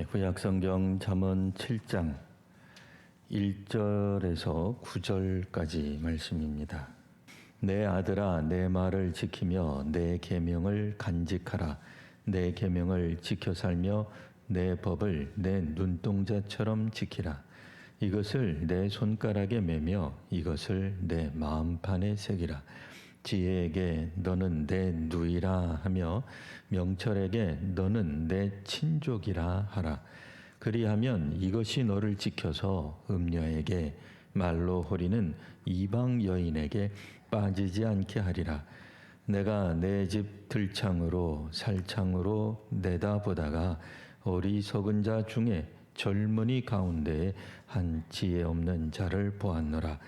구약성경 잠언 7장 1절에서 9절까지 말씀입니다. 내 아들아, 내 말을 지키며 내 계명을 간직하라. 내 계명을 지켜 살며 내 법을 내 눈동자처럼 지키라. 이것을 내 손가락에 매며 이것을 내 마음판에 새기라. 지혜에게 너는 내 누이라 하며 명철에게 너는 내 친족이라 하라. 그리하면 이것이 너를 지켜서 음녀에게 말로 호리는 이방 여인에게 빠지지 않게 하리라. 내가 내 집 들창으로 살창으로 내다보다가 어리석은 자 중에 젊은이 가운데에 한 지혜 없는 자를 보았노라.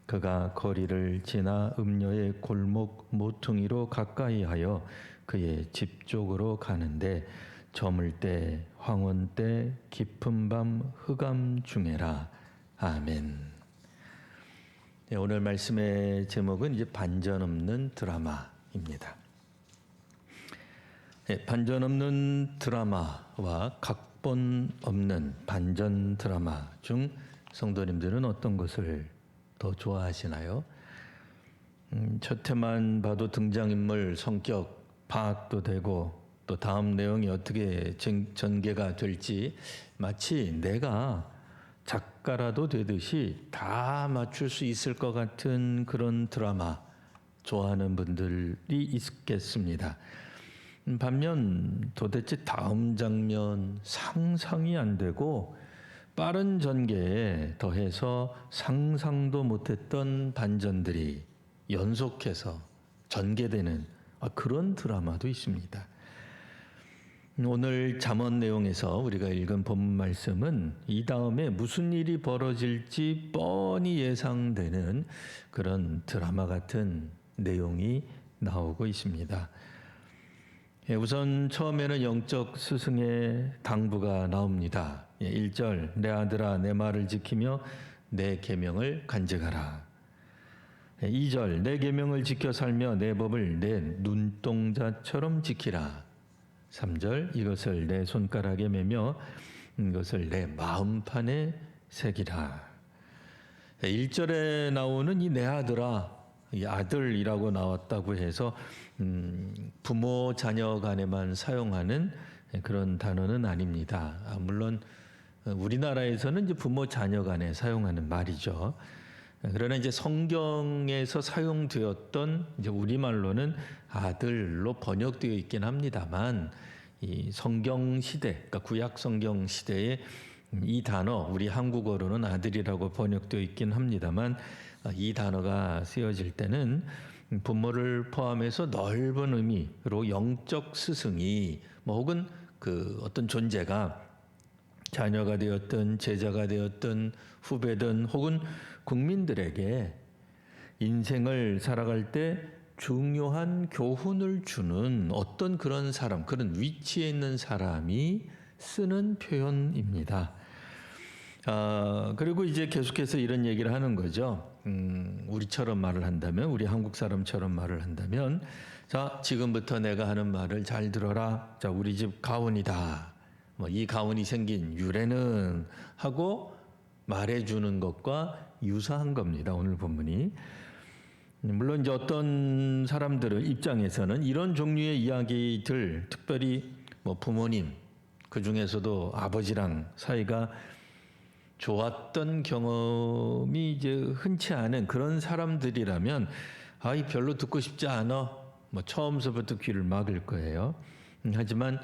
그가 거리를 지나 음녀의 골목 모퉁이로 가까이하여 그의 집 쪽으로 가는데 저물 때 황혼 때 깊은 밤 흑암 중에라. 아멘. 네, 오늘 말씀의 제목은 이제 반전 없는 드라마입니다. 네, 반전 없는 드라마와 각본 없는 반전 드라마 중 성도님들은 어떤 것을 더 좋아하시나요? 첫 회만 봐도 등장인물 성격 파악도 되고 또 다음 내용이 어떻게 전개가 될지 마치 내가 작가라도 되듯이 다 맞출 수 있을 것 같은 그런 드라마 좋아하는 분들이 있겠습니다. 반면 도대체 다음 장면 상상이 안 되고 빠른 전개에 더해서 상상도 못했던 반전들이 연속해서 전개되는 그런 드라마도 있습니다. 오늘 잠언 내용에서 우리가 읽은 본문 말씀은 이 다음에 무슨 일이 벌어질지 뻔히 예상되는 그런 드라마 같은 내용이 나오고 있습니다. 우선 처음에는 영적 스승의 당부가 나옵니다. 1절 내 아들아 내 말을 지키며 내 계명을 간직하라. 2절 내 계명을 지켜 살며 내 법을 내 눈동자처럼 지키라. 3절 이것을 내 손가락에 매며 이것을 내 마음판에 새기라. 1절에 나오는 이 내 아들아, 이 아들이라고 나왔다고 해서 부모 자녀 간에만 사용하는 그런 단어는 아닙니다. 물론 우리나라에서는 이제 부모 자녀 간에 사용하는 말이죠. 그러나 이제 성경에서 사용되었던 이제 우리말로는 아들로 번역되어 있긴 합니다만 이 성경 시대, 그러니까 구약 성경 시대에 이 단어 우리 한국어로는 아들이라고 번역되어 있긴 합니다만 이 단어가 쓰여질 때는 부모를 포함해서 넓은 의미로 영적 스승이 혹은 그 어떤 존재가 자녀가 되었든 제자가 되었든 후배든 혹은 국민들에게 인생을 살아갈 때 중요한 교훈을 주는 어떤 그런 사람, 그런 위치에 있는 사람이 쓰는 표현입니다. 그리고 이제 계속해서 이런 얘기를 하는 거죠. 우리처럼 말을 한다면, 우리 한국 사람처럼 말을 한다면, 자, 지금부터 내가 하는 말을 잘 들어라. 자, 우리 집 가훈이다. 이 가훈이 생긴 유래는 하고 말해주는 것과 유사한 겁니다. 오늘 본문이. 물론 이제 어떤 사람들의 입장에서는 이런 종류의 이야기들, 특별히 부모님, 그 중에서도 아버지랑 사이가 좋았던 경험이 이제 흔치 않은 그런 사람들이라면 별로 듣고 싶지 않아. 처음서부터 귀를 막을 거예요. 하지만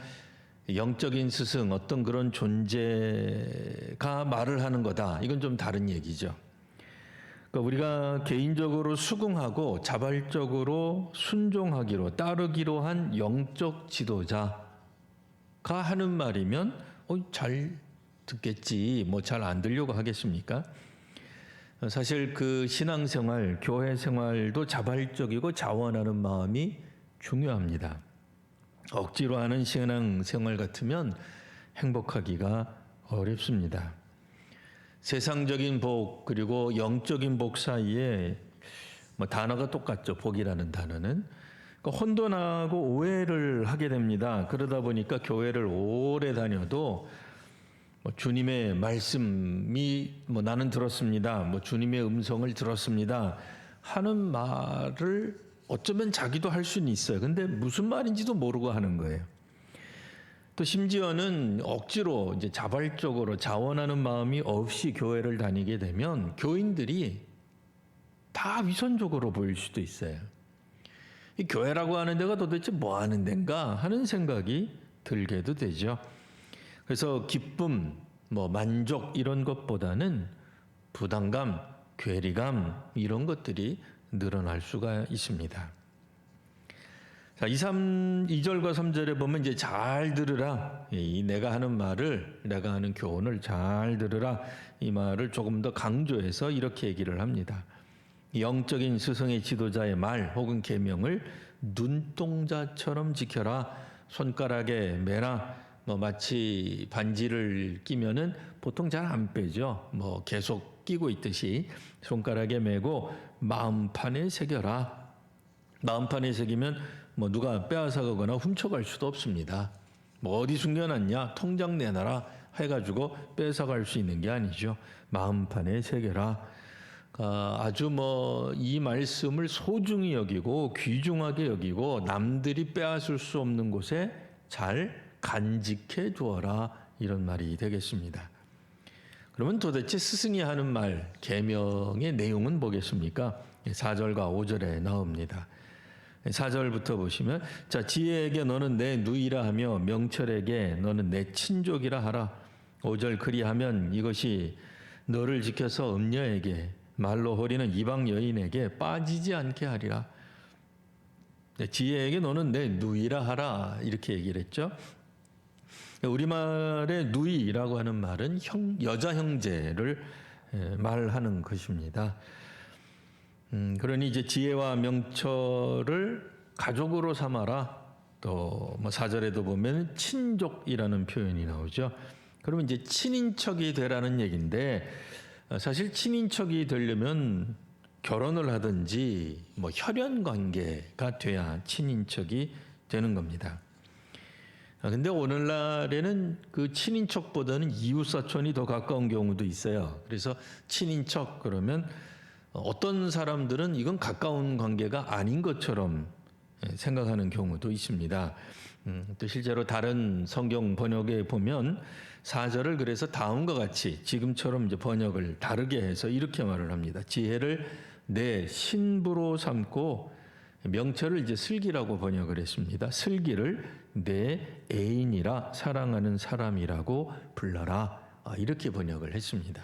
영적인 스승, 어떤 그런 존재가 말을 하는 거다. 이건 좀 다른 얘기죠. 그러니까 우리가 개인적으로 수긍하고 자발적으로 순종하기로 따르기로 한 영적 지도자가 하는 말이면 잘 듣겠지, 잘 안 들려고 하겠습니까? 사실 그 신앙생활, 교회 생활도 자발적이고 자원하는 마음이 중요합니다. 억지로 하는 신앙생활 같으면 행복하기가 어렵습니다. 세상적인 복 그리고 영적인 복 사이에 단어가 똑같죠. 복이라는 단어는. 그러니까 혼돈하고 오해를 하게 됩니다. 그러다 보니까 교회를 오래 다녀도 뭐 주님의 말씀이 뭐 나는 들었습니다. 뭐 주님의 음성을 들었습니다. 하는 말을 어쩌면 자기도 할 수는 있어요. 근데 무슨 말인지도 모르고 하는 거예요. 또 심지어는 억지로 이제 자발적으로 자원하는 마음이 없이 교회를 다니게 되면 교인들이 다 위선적으로 보일 수도 있어요. 이 교회라고 하는 데가 도대체 뭐 하는 데인가 하는 생각이 들게도 되죠. 그래서 기쁨, 뭐 만족 이런 것보다는 부담감, 괴리감 이런 것들이 늘어날 수가 있습니다. 자, 2절과 3절에 보면 이제 잘 들으라. 이 내가 하는 말을, 내가 하는 교훈을 잘 들으라. 이 말을 조금 더 강조해서 이렇게 얘기를 합니다. 영적인 스승의 지도자의 말 혹은 계명을 눈동자처럼 지켜라. 손가락에 매라. 뭐 마치 반지를 끼면은 보통 잘 안 빼죠. 뭐 계속 끼고 있듯이 손가락에 매고 마음판에 새겨라. 마음판에 새기면 뭐 누가 빼앗아가거나 훔쳐갈 수도 없습니다. 뭐 어디 숨겨놨냐, 통장 내놔라 해가지고 뺏어갈 수 있는 게 아니죠. 마음판에 새겨라. 아주 뭐 이 말씀을 소중히 여기고 귀중하게 여기고 남들이 빼앗을 수 없는 곳에 잘 간직해 두어라, 이런 말이 되겠습니다. 그러면 도대체 스승이 하는 말, 계명의 내용은 뭐겠습니까? 4절과 5절에 나옵니다. 4절부터 보시면, 자, 지혜에게 너는 내 누이라 하며 명철에게 너는 내 친족이라 하라. 5절 그리하면 이것이 너를 지켜서 음녀에게 말로 호리는 이방 여인에게 빠지지 않게 하리라. 지혜에게 너는 내 누이라 하라, 이렇게 얘기를 했죠. 우리말의 누이라고 하는 말은 여자 형제를 말하는 것입니다. 그러니 이제 지혜와 명철을 가족으로 삼아라. 또 뭐 4절에도 보면 친족이라는 표현이 나오죠. 그러면 이제 친인척이 되라는 얘기인데, 사실 친인척이 되려면 결혼을 하든지 뭐 혈연 관계가 돼야 친인척이 되는 겁니다. 근데 오늘날에는 그 친인척보다는 이웃사촌이 더 가까운 경우도 있어요. 그래서 친인척 그러면 어떤 사람들은 이건 가까운 관계가 아닌 것처럼 생각하는 경우도 있습니다. 또 실제로 다른 성경 번역에 보면 4절을 그래서 다음과 같이 지금처럼 이제 번역을 다르게 해서 이렇게 말을 합니다. 지혜를 내 신부로 삼고 명철을 이제 슬기라고 번역을 했습니다. 슬기를 내 애인이라 사랑하는 사람이라고 불러라. 이렇게 번역을 했습니다.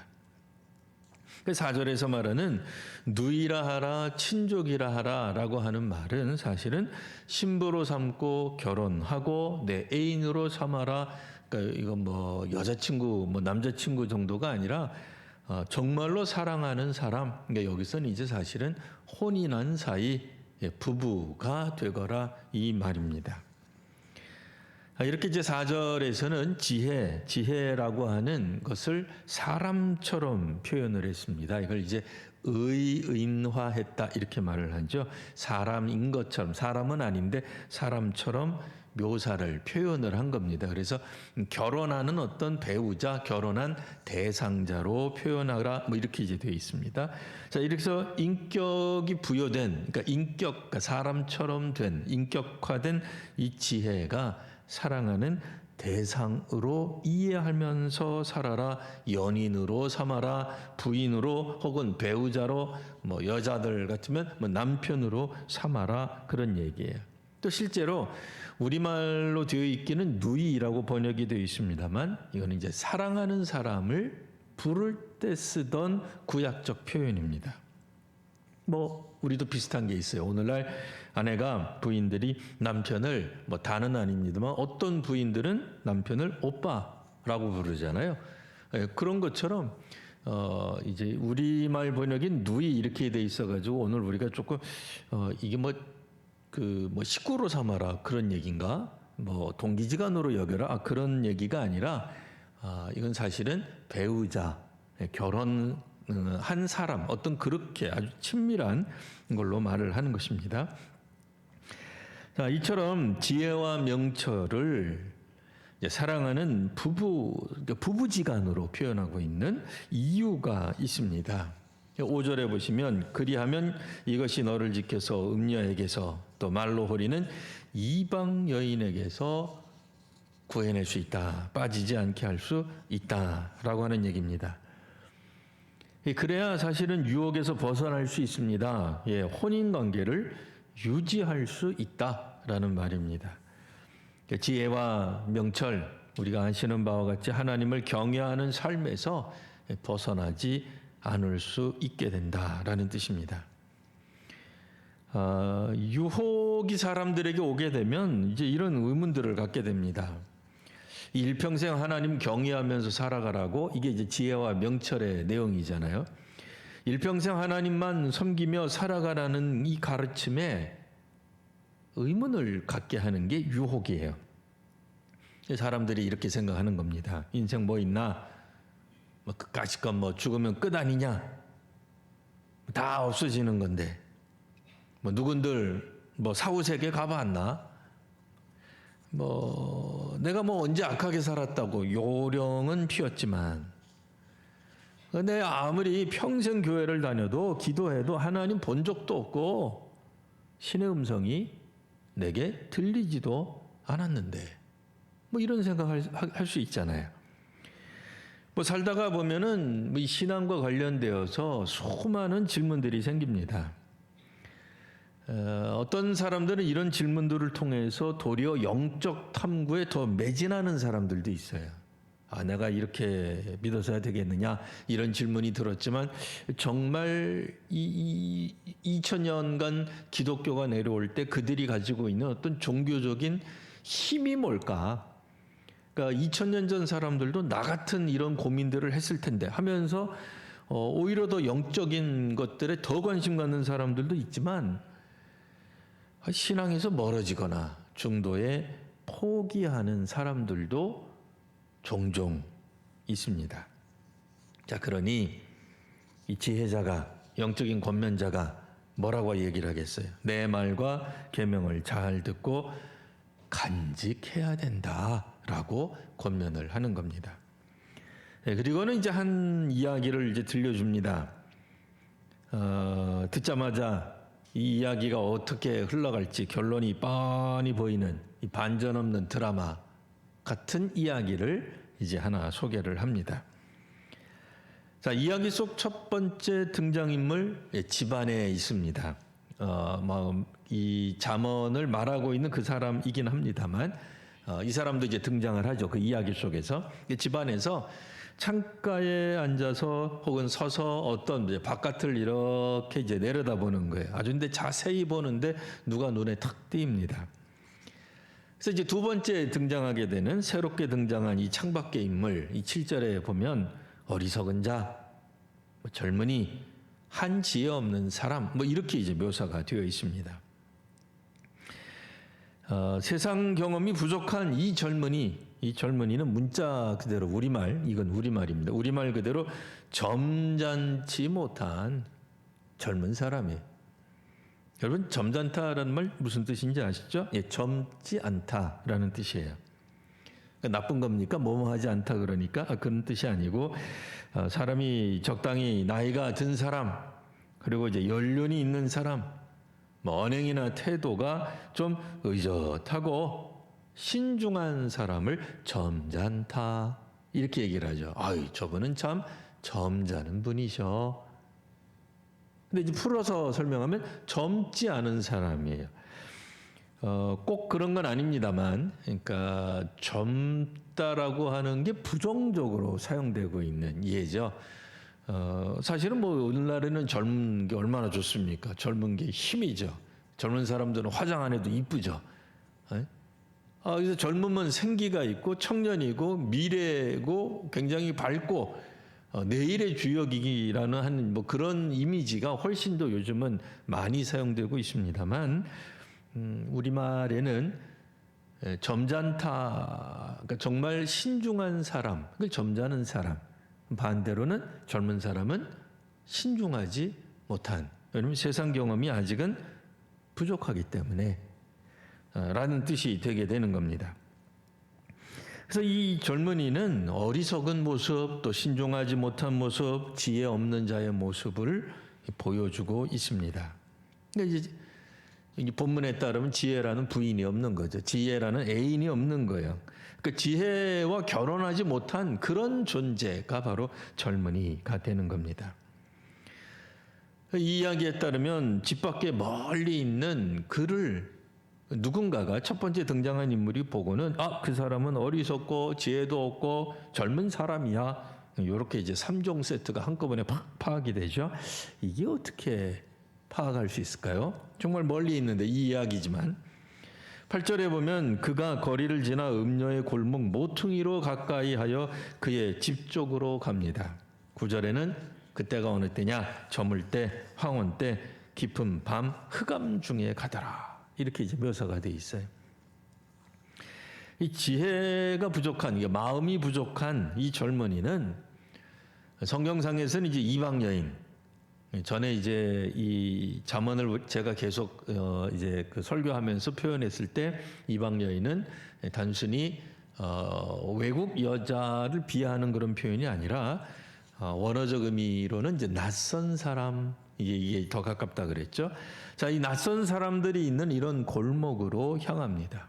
4절에서 말하는 누이라 하라, 친족이라 하라 라고 하는 말은 사실은 신부로 삼고 결혼하고 내 애인으로 삼아라. 그러니까 이건 뭐 여자친구, 뭐 남자친구 정도가 아니라 정말로 사랑하는 사람. 그러니까 여기서는 이제 사실은 혼인한 사이 부부가 되거라, 이 말입니다. 이렇게 이제 4절에서는 지혜라고 하는 것을 사람처럼 표현을 했습니다. 이걸 이제 의인화했다 이렇게 말을 하죠. 사람인 것처럼, 사람은 아닌데 사람처럼 묘사를 표현을 한 겁니다. 그래서 결혼하는 어떤 배우자, 결혼한 대상자로 표현하라, 뭐 이렇게 이제 되어 있습니다. 자, 이렇게 해서 인격이 부여된, 그러니까 사람처럼 된, 인격화된 이 지혜가 사랑하는 대상으로 이해하면서 살아라. 연인으로 삼아라. 부인으로 혹은 배우자로, 뭐 여자들 같으면 뭐 남편으로 삼아라, 그런 얘기예요. 또 실제로 우리말로 되어 있기는 누이라고 번역이 되어 있습니다만, 이거는 이제 사랑하는 사람을 부를 때 쓰던 구약적 표현입니다. 뭐 우리도 비슷한 게 있어요. 오늘날 아내가, 부인들이 남편을, 뭐 다는 아닙니다만 어떤 부인들은 남편을 오빠라고 부르잖아요. 그런 것처럼 이제 우리말 번역인 누이 이렇게 돼 있어가지고 오늘 우리가 조금 이게 뭐 식구로 삼아라 그런 얘기인가? 뭐 동기지간으로 여겨라 그런 얘기가 아니라, 이건 사실은 배우자, 결혼한 사람, 어떤 그렇게 아주 친밀한 걸로 말을 하는 것입니다. 자, 이처럼 지혜와 명철을 사랑하는 부부지간으로 표현하고 있는 이유가 있습니다. 5절에 보시면 그리하면 이것이 너를 지켜서 음녀에게서 또 말로 호리는 이방 여인에게서 구해낼 수 있다. 빠지지 않게 할 수 있다라고 하는 얘기입니다. 그래야 사실은 유혹에서 벗어날 수 있습니다. 혼인 관계를 유지할 수 있다라는 말입니다. 지혜와 명철, 우리가 아시는 바와 같이 하나님을 경외하는 삶에서 벗어나지 않을 수 있게 된다라는 뜻입니다. 유혹이 사람들에게 오게 되면 이제 이런 의문들을 갖게 됩니다. 일평생 하나님 경외하면서 살아가라고, 이게 이제 지혜와 명철의 내용이잖아요. 일평생 하나님만 섬기며 살아가라는 이 가르침에 의문을 갖게 하는 게 유혹이에요. 사람들이 이렇게 생각하는 겁니다. 인생 뭐 있나? 뭐 그까짓 건 뭐 죽으면 끝 아니냐? 다 없어지는 건데. 뭐 누군들 뭐 사후세계 가봤나? 뭐 내가 뭐 언제 악하게 살았다고 요령은 피웠지만, 내 아무리 평생 교회를 다녀도 기도해도 하나님 본 적도 없고 신의 음성이 내게 들리지도 않았는데, 뭐 이런 생각을 할 수 있잖아요. 뭐 살다가 보면은 이 신앙과 관련되어서 수많은 질문들이 생깁니다. 어떤 사람들은 이런 질문들을 통해서 도리어 영적 탐구에 더 매진하는 사람들도 있어요. 내가 이렇게 믿어서야 되겠느냐, 이런 질문이 들었지만 정말 이 2000년간 기독교가 내려올 때 그들이 가지고 있는 어떤 종교적인 힘이 뭘까? 그러니까 2000년 전 사람들도 나 같은 이런 고민들을 했을 텐데 하면서 오히려 더 영적인 것들에 더 관심 갖는 사람들도 있지만, 신앙에서 멀어지거나 중도에 포기하는 사람들도 종종 있습니다. 자, 그러니 이 지혜자가, 영적인 권면자가 뭐라고 얘기를 하겠어요? 내 말과 계명을 잘 듣고 간직해야 된다라고 권면을 하는 겁니다. 그리고는 이제 한 이야기를 이제 들려줍니다. 듣자마자 이 이야기가 어떻게 흘러갈지 결론이 뻔히 보이는 이 반전 없는 드라마 같은 이야기를 이제 하나 소개를 합니다. 자, 이야기 속 첫 번째 등장인물, 집안에 있습니다. 이 잠언을 말하고 있는 그 사람이긴 합니다만, 이 사람도 이제 등장을 하죠. 그 이야기 속에서. 집안에서 창가에 앉아서 혹은 서서 어떤 이제 바깥을 이렇게 이제 내려다보는 거예요. 아주 근데 자세히 보는데 누가 눈에 탁 띄입니다. 그래서 이제 두 번째 등장하게 되는 새롭게 등장한 이 창밖의 인물, 이 7절에 보면 어리석은 자, 젊은이, 한 지혜 없는 사람, 뭐 이렇게 이제 묘사가 되어 있습니다. 세상 경험이 부족한 이 젊은이는 문자 그대로 우리말, 이건 우리말입니다. 우리말 그대로 점잖지 못한 젊은 사람이에요. 여러분, 점잖다라는 말 무슨 뜻인지 아시죠? 젊지 않다라는 뜻이에요. 나쁜 겁니까? 뭐뭐하지 않다 그러니까? 그런 뜻이 아니고, 사람이 적당히 나이가 든 사람, 그리고 이제 연륜이 있는 사람, 언행이나 태도가 좀 의젓하고 신중한 사람을 점잖다, 이렇게 얘기를 하죠. 저분은 참 점잖은 분이셔. 근데 이제 풀어서 설명하면 젊지 않은 사람이에요. 꼭 그런 건 아닙니다만, 그러니까 젊다라고 하는 게 부정적으로 사용되고 있는 예죠. 사실은 뭐 오늘날에는 젊은 게 얼마나 좋습니까? 젊은 게 힘이죠. 젊은 사람들은 화장 안 해도 이쁘죠. 그래서 젊으면 생기가 있고 청년이고 미래고 굉장히 밝고 내일의 주역이라는 하는 뭐 그런 이미지가 훨씬 더 요즘은 많이 사용되고 있습니다만, 우리말에는 점잖다, 그러니까 정말 신중한 사람, 점잖은 사람, 반대로는 젊은 사람은 신중하지 못한, 왜냐하면 세상 경험이 아직은 부족하기 때문에 라는 뜻이 되게 되는 겁니다. 그래서 이 젊은이는 어리석은 모습, 또 신중하지 못한 모습, 지혜 없는 자의 모습을 보여주고 있습니다. 그러니까 이제 이 본문에 따르면 지혜라는 부인이 없는 거죠. 지혜라는 애인이 없는 거예요. 그 지혜와 결혼하지 못한 그런 존재가 바로 젊은이가 되는 겁니다. 이 이야기에 따르면 집 밖에 멀리 있는 그를 누군가가 첫 번째 등장한 인물이 보고는 그 사람은 어리석고 지혜도 없고 젊은 사람이야. 이렇게 이제 3종 세트가 한꺼번에 파악이 되죠. 이게 어떻게 파악할 수 있을까요? 정말 멀리 있는데 이 이야기지만 8절에 보면 그가 거리를 지나 음녀의 골목 모퉁이로 가까이 하여 그의 집 쪽으로 갑니다. 9절에는 그때가 어느 때냐? 저물 때, 황혼 때, 깊은 밤 흑암 중에 가더라. 이렇게 이제 묘사가 돼 있어요. 이 지혜가 부족한, 이게 마음이 부족한 이 젊은이는 성경상에서는 이제 이방 여인. 전에 이제 이 잠언을 제가 계속 이제 그 설교하면서 표현했을 때 이방 여인은 단순히 외국 여자를 비하하는 그런 표현이 아니라 원어적 의미로는 이제 낯선 사람, 이게 더 가깝다 그랬죠. 자, 이 낯선 사람들이 있는 이런 골목으로 향합니다.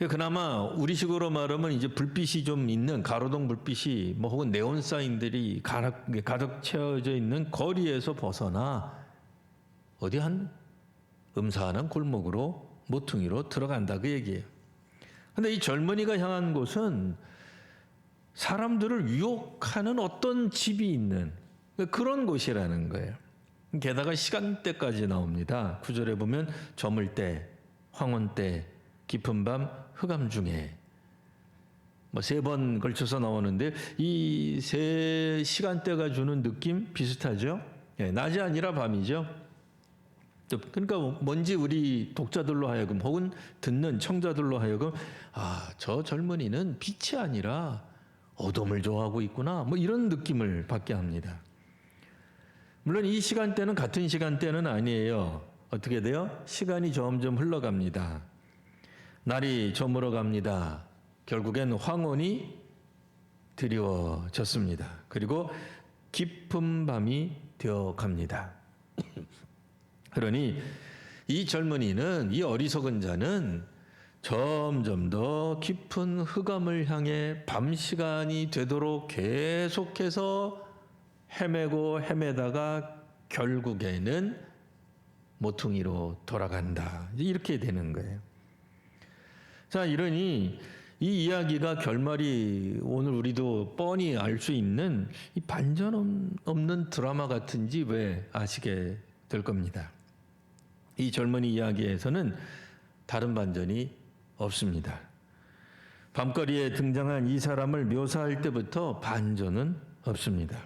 그나마 우리식으로 말하면 이제 불빛이 좀 있는 가로등 불빛이 뭐 혹은 네온 사인들이 가득 채워져 있는 거리에서 벗어나 어디 한 음산한 골목으로 모퉁이로 들어간다 그 얘기예요. 근데 이 젊은이가 향한 곳은 사람들을 유혹하는 어떤 집이 있는 그런 곳이라는 거예요. 게다가 시간대까지 나옵니다. 9절에 보면 저물 때, 황혼 때, 깊은 밤 흑암 중에 뭐 3번 걸쳐서 나오는데 이 세 시간대가 주는 느낌 비슷하죠? 낮이 아니라 밤이죠. 그러니까 뭔지 우리 독자들로 하여금 혹은 듣는 청자들로 하여금 저 젊은이는 빛이 아니라 어둠을 좋아하고 있구나 뭐 이런 느낌을 받게 합니다. 물론 이 시간대는 같은 시간대는 아니에요. 어떻게 돼요? 시간이 점점 흘러갑니다. 날이 저물어 갑니다. 결국엔 황혼이 드리워졌습니다. 그리고 깊은 밤이 되어 갑니다. 그러니 이 젊은이는, 이 어리석은 자는 점점 더 깊은 흑암을 향해 밤 시간이 되도록 계속해서 헤매고 헤매다가 결국에는 모퉁이로 돌아간다. 이렇게 되는 거예요. 자, 이러니 이 이야기가 결말이 오늘 우리도 뻔히 알 수 있는 이 반전 없는 드라마 같은지 왜 아시게 될 겁니다. 이 젊은이 이야기에서는 다른 반전이 없습니다. 밤거리에 등장한 이 사람을 묘사할 때부터 반전은 없습니다.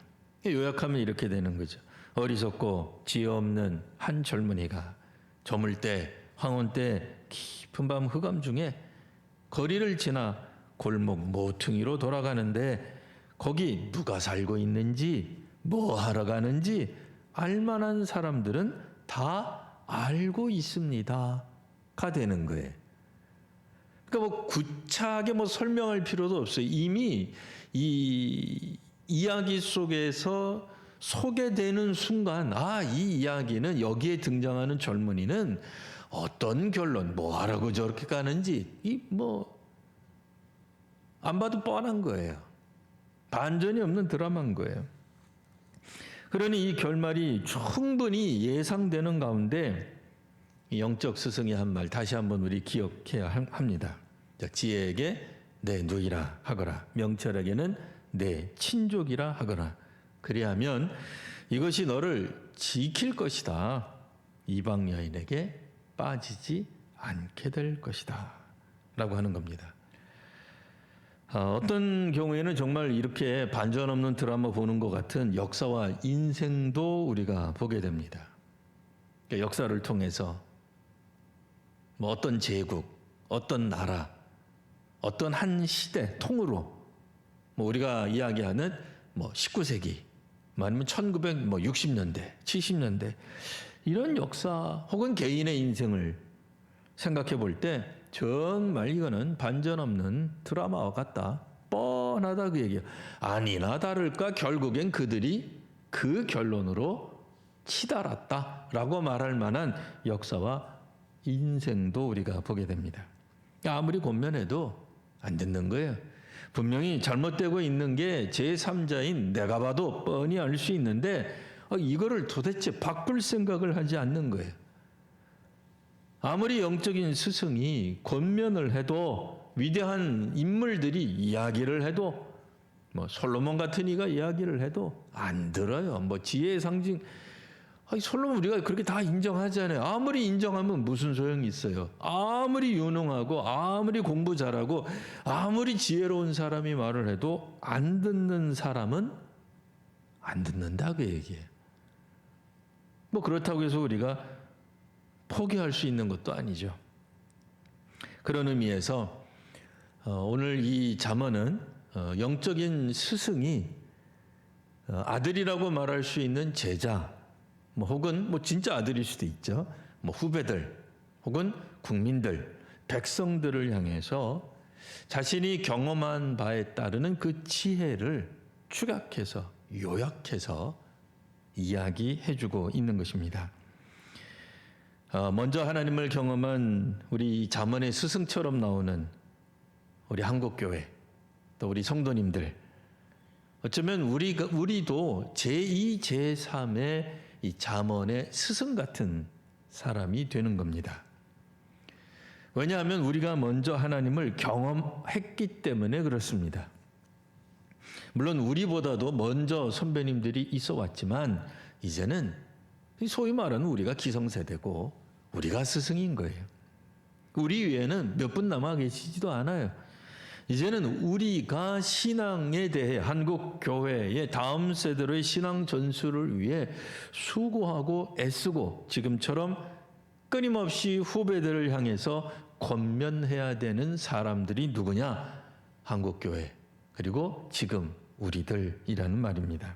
요약하면 이렇게 되는 거죠. 어리석고 지혜 없는 한 젊은이가 저물 때, 황혼 때, 깊은 밤 흑암 중에 거리를 지나 골목 모퉁이로 돌아가는데 거기 누가 살고 있는지 뭐 하러 가는지 알만한 사람들은 다 알고 있습니다가 되는 거예요. 그러니까 뭐 구차하게 뭐 설명할 필요도 없어요. 이미 이 이야기 속에서 소개되는 순간 이 이야기는 여기에 등장하는 젊은이는 어떤 결론, 뭐 하라고 저렇게 가는지 안 봐도 뻔한 거예요. 반전이 없는 드라마인 거예요. 그러니 이 결말이 충분히 예상되는 가운데 영적 스승이 한 말 다시 한번 우리 기억해야 합니다. 지혜에게 내 누이라 하거라, 명철에게는 내 친족이라 하거라. 그리하면 이것이 너를 지킬 것이다. 이방 여인에게 빠지지 않게 될 것이다 라고 하는 겁니다. 어떤 경우에는 정말 이렇게 반전 없는 드라마 보는 것 같은 역사와 인생도 우리가 보게 됩니다. 그러니까 역사를 통해서 뭐 어떤 제국, 어떤 나라, 어떤 한 시대 통으로 뭐 우리가 이야기하는 뭐 19세기 아니면 1960년대, 70년대 이런 역사 혹은 개인의 인생을 생각해 볼 때 정말 이거는 반전 없는 드라마와 같다. 뻔하다 그 얘기야. 아니나 다를까 결국엔 그들이 그 결론으로 치달았다라고 말할 만한 역사와 인생도 우리가 보게 됩니다. 아무리 권면해도 안 듣는 거예요. 분명히 잘못되고 있는 게 제3자인 내가 봐도 뻔히 알 수 있는데 이거를 도대체 바꿀 생각을 하지 않는 거예요. 아무리 영적인 스승이 권면을 해도 위대한 인물들이 이야기를 해도 뭐 솔로몬 같은 이가 이야기를 해도 안 들어요. 뭐 지혜의 상징 솔로몬 우리가 그렇게 다 인정하잖아요. 아무리 인정하면 무슨 소용이 있어요. 아무리 유능하고 아무리 공부 잘하고 아무리 지혜로운 사람이 말을 해도 안 듣는 사람은 안 듣는다 그 얘기예요. 뭐 그렇다고 해서 우리가 포기할 수 있는 것도 아니죠. 그런 의미에서 오늘 이 잠언은 영적인 스승이 아들이라고 말할 수 있는 제자 혹은 진짜 아들일 수도 있죠. 후배들 혹은 국민들, 백성들을 향해서 자신이 경험한 바에 따르는 그 지혜를 축약해서 요약해서 이야기해주고 있는 것입니다. 먼저 하나님을 경험한 우리 잠언의 스승처럼 나오는 우리 한국교회 또 우리 성도님들 어쩌면 우리도 제2, 제3의 이 잠언의 스승 같은 사람이 되는 겁니다. 왜냐하면 우리가 먼저 하나님을 경험했기 때문에 그렇습니다. 물론 우리보다도 먼저 선배님들이 있어 왔지만 이제는 소위 말하는 우리가 기성세대고 우리가 스승인 거예요. 우리 위에는 몇 분 남아 계시지도 않아요. 이제는 우리가 신앙에 대해 한국 교회의 다음 세대로의 신앙 전수를 위해 수고하고 애쓰고 지금처럼 끊임없이 후배들을 향해서 권면해야 되는 사람들이 누구냐? 한국 교회 그리고 지금 우리들이라는 말입니다.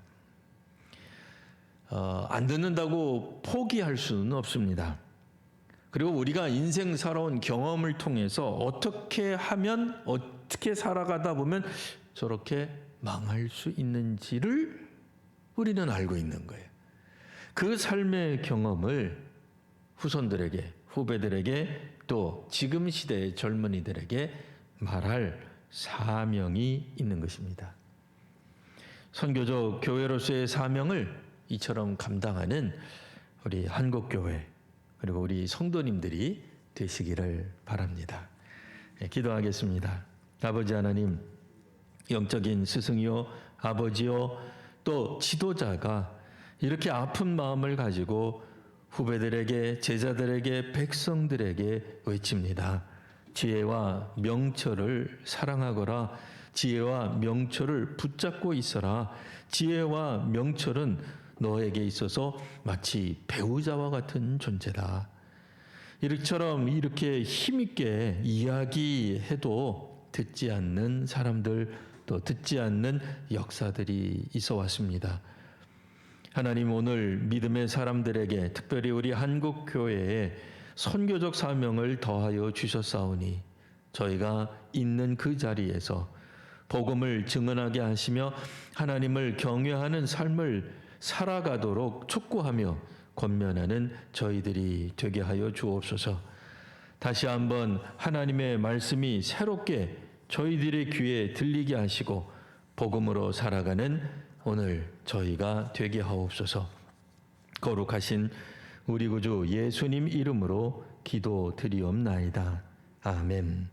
안 듣는다고 포기할 수는 없습니다. 그리고 우리가 인생 살아온 경험을 통해서 어떻게 하면 어떻게 살아가다 보면 저렇게 망할 수 있는지를 우리는 알고 있는 거예요. 그 삶의 경험을 후손들에게, 후배들에게 또 지금 시대의 젊은이들에게 말할 사명이 있는 것입니다. 선교적 교회로서의 사명을 이처럼 감당하는 우리 한국교회 그리고 우리 성도님들이 되시기를 바랍니다. 기도하겠습니다. 아버지 하나님, 영적인 스승이요 아버지요 또 지도자가 이렇게 아픈 마음을 가지고 후배들에게 제자들에게 백성들에게 외칩니다. 지혜와 명철을 사랑하거라. 지혜와 명철을 붙잡고 있어라. 지혜와 명철은 너에게 있어서 마치 배우자와 같은 존재다. 이처럼 이렇게 힘있게 이야기해도 듣지 않는 사람들 또 듣지 않는 역사들이 있어 왔습니다. 하나님 오늘 믿음의 사람들에게 특별히 우리 한국교회에 선교적 사명을 더하여 주셨사오니 저희가 있는 그 자리에서 복음을 증언하게 하시며 하나님을 경외하는 삶을 살아가도록 촉구하며 권면하는 저희들이 되게 하여 주옵소서. 다시 한번 하나님의 말씀이 새롭게 저희들의 귀에 들리게 하시고 복음으로 살아가는 오늘 저희가 되게 하옵소서. 거룩하신 우리 구주 예수님 이름으로 기도드리옵나이다. 아멘.